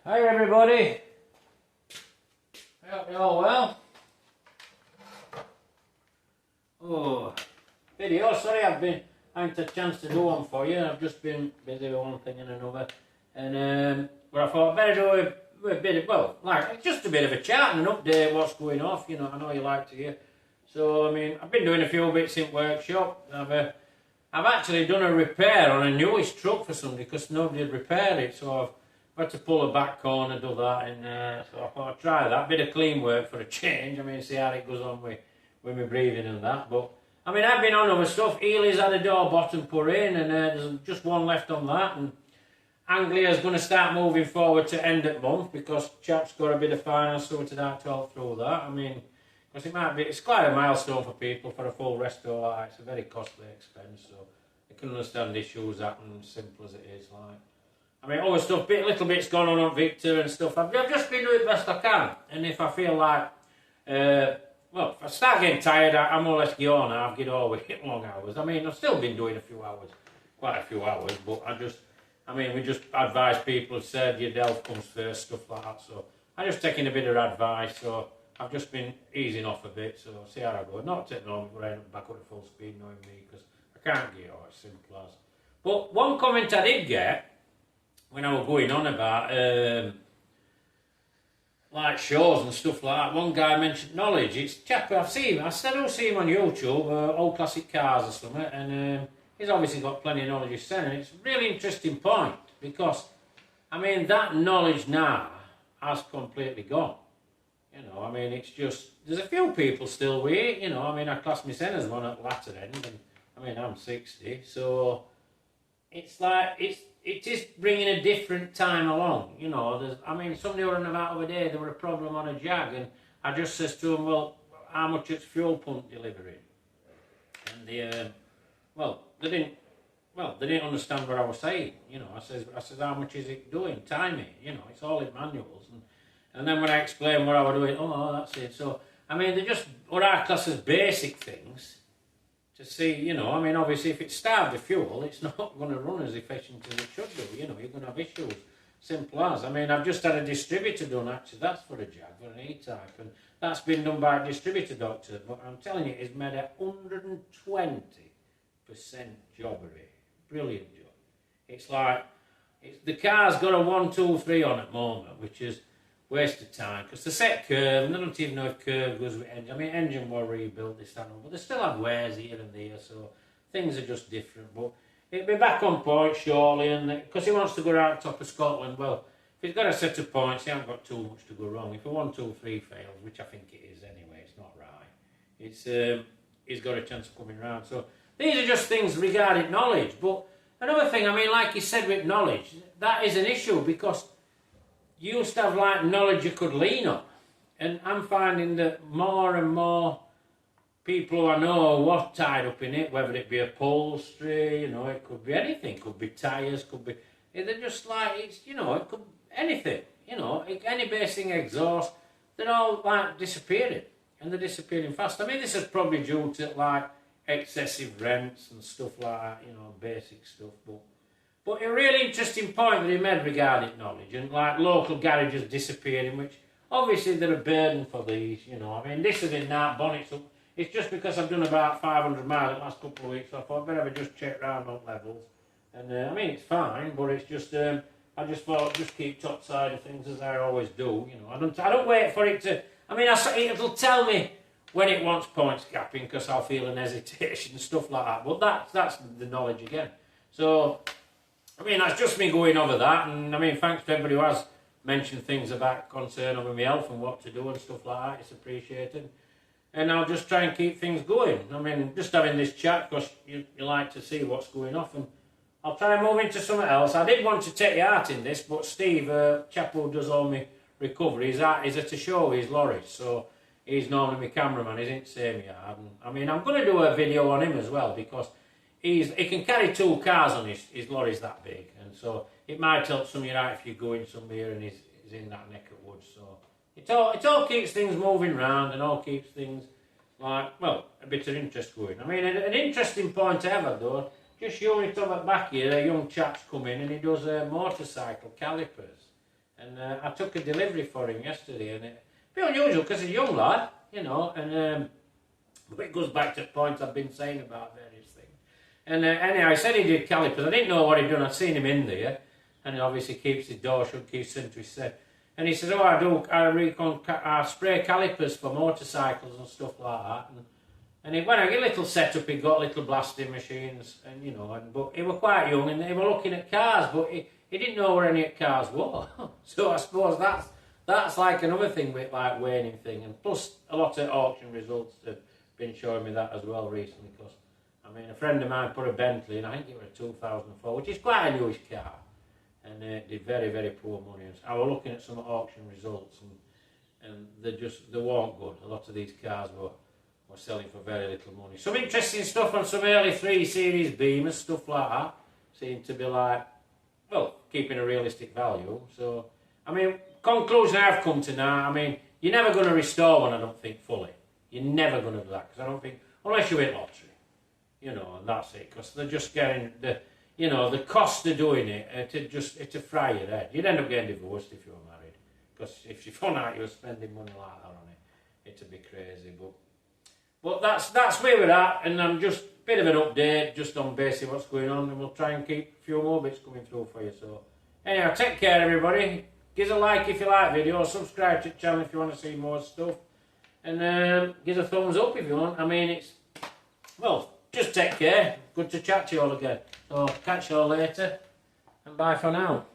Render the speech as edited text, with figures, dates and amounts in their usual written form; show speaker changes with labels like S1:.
S1: Hi everybody, I hope you're all well. Oh, video, sorry I haven't had a chance to do one for you. I've just been busy with one thing and another. And but I thought I'd better do a bit of, well, like just a bit of a chat and an update what's going off, you know, I know you like to hear. So I mean, I've been doing a few bits in workshop. I've actually done a repair on a newish truck for somebody because nobody had repaired it, so I've had to pull a back corner, do that, and so I thought I'd try that. Bit of clean work for a change. I mean, see how it goes on with my breathing and that. But I mean, I've been on other stuff. Ely's had a door bottom put in, and there's just one left on that. And Anglia's going to start moving forward to end of month because chap's got a bit of finance sorted out to help through that. I mean, because it's quite a milestone for people for a full restore. Like, it's a very costly expense, so I can understand issues happen, simple as it is. Like, I mean, other stuff, little bits going on Victor and stuff. I've just been doing the best I can, and if I feel like, well, if I start getting tired, I more or less get on. I've get over it long hours. I mean, I've still been doing a few hours, quite a few hours, but we just advise people, said your health comes first, stuff like that. So I'm just taking a bit of advice. So I've just been easing off a bit. So see how I go. Not at the moment, but I end up back up to full speed, knowing me, because I can't get on. It's simple as. But one comment I did get when I was going on about like shows and stuff like that, one guy mentioned knowledge. It's chap I've seen. I still see him on YouTube, old classic cars or something, and he's obviously got plenty of knowledge he's saying. And it's a really interesting point because, I mean, that knowledge now has completely gone. You know, I mean, it's just, there's a few people still with it, you know. I mean, I class myself as one at the latter end, and I mean, I'm 60, so it's like, it is bringing a different time along, you know. I mean, somebody were on about the other day, there were a problem on a Jag, and I just says to them, well, how much it's fuel pump delivering? And they didn't understand what I was saying, you know. I said, how much is it doing? Time it, you know, it's all in manuals. And then when I explained what I was doing, oh, that's it. So, I mean, they're just what I class as basic things to see, you know. I mean, obviously, if it's starved of fuel, it's not going to run as efficient as it should do, you know. You're going to have issues. Simple as. I mean, I've just had a distributor done, actually. That's for a Jag, for an E-Type. And that's been done by a distributor doctor. But I'm telling you, it's made a 120% jobbery. Brilliant job. It's like, the car's got a 1, 2, 3 on at the moment, which is waste of time, because the set curve, and they don't even know if curve goes with engine. I mean, engine were rebuilt this time, but they still have wears here and there, so things are just different. But it'll be back on point shortly, and because he wants to go right top of Scotland, well, if he's got a set of points, he hasn't got too much to go wrong. If a 1, 2, 3 fails, which I think it is anyway, it's not right. He's got a chance of coming round. So these are just things regarding knowledge. But another thing, I mean, like you said with knowledge, that is an issue because you used to have like knowledge you could lean on, and I'm finding that more and more people who I know are tied up in it, whether it be upholstery, you know, it could be anything, could be tyres, could be, they're just like, it's, you know, it could anything, you know, any basing exhaust, they're all like disappearing, and they're disappearing fast. I mean, this is probably due to like excessive rents and stuff like that, you know, basic stuff, but a really interesting point that he made regarding knowledge and like local garages disappearing, which obviously they're a burden for these, you know. I mean, this is in that bonnets up. It's just because I've done about 500 miles the last couple of weeks, so I thought I'd better just check round on levels. And I mean, it's fine, but it's just, I just thought just keep top side of things as I always do, you know. I don't wait for it to, I mean, it'll tell me when it wants points capping because I'll feel an hesitation and stuff like that. But that's the knowledge again. So, I mean, that's just me going over that, and I mean, thanks to everybody who has mentioned things about concern over my health and what to do and stuff like that. It's appreciated. And I'll just try and keep things going. I mean, just having this chat because you like to see what's going off, and I'll try and move into something else. I did want to take you out in this, but Steve, chap who does all my recovery, he's at a show with his lorries, so he's normally my cameraman, he's in the same yard. And, I mean, I'm going to do a video on him as well because he can carry 2 cars on his lorry's that big, and so it might help some of you out if you're going somewhere and he's in that neck of woods. So it all keeps things moving round and all keeps things like, well, a bit of interest going. I mean, an interesting point ever though, just showing it on the back here, a young chap's come in and he does motorcycle calipers. And I took a delivery for him yesterday, and it a bit unusual because he's a young lad, you know, and but it goes back to the point I've been saying about various things. And anyhow, I said he did calipers. I didn't know what he'd done. I'd seen him in there, and he obviously keeps his door shut, keeps him to his set. And he says, "Oh, I spray calipers for motorcycles and stuff like that." And when I get a little setup, he got little blasting machines, and you know, but he were quite young, and they were looking at cars, but he didn't know where any cars were. So I suppose that's like another thing with like waning thing, and plus a lot of auction results have been showing me that as well recently. Because I mean, a friend of mine put a Bentley, and I think it was a 2004, which is quite a newish car, and did very, very poor money. And I was looking at some auction results, and they weren't good. A lot of these cars were selling for very little money. Some interesting stuff on some early 3 Series Beamers, stuff like that, seem to be like, well, keeping a realistic value. So, I mean, conclusion I've come to now, I mean, you're never going to restore one, I don't think, fully. You're never going to do that, because I don't think, unless you hit lottery, you know, and that's it, because they're just getting the cost of doing it, to fry your head. You'd end up getting divorced if you were married, because if you found out you were spending money like that on it, it'd be crazy. But that's where we're at, and I'm just a bit of an update, just on basically what's going on, and we'll try and keep a few more bits coming through for you. So, anyhow, take care, everybody. Give us a like if you like videos, subscribe to the channel if you want to see more stuff, and give us a thumbs up if you want. I mean, just take care. Good to chat to you all again. So, catch you all later, and bye for now.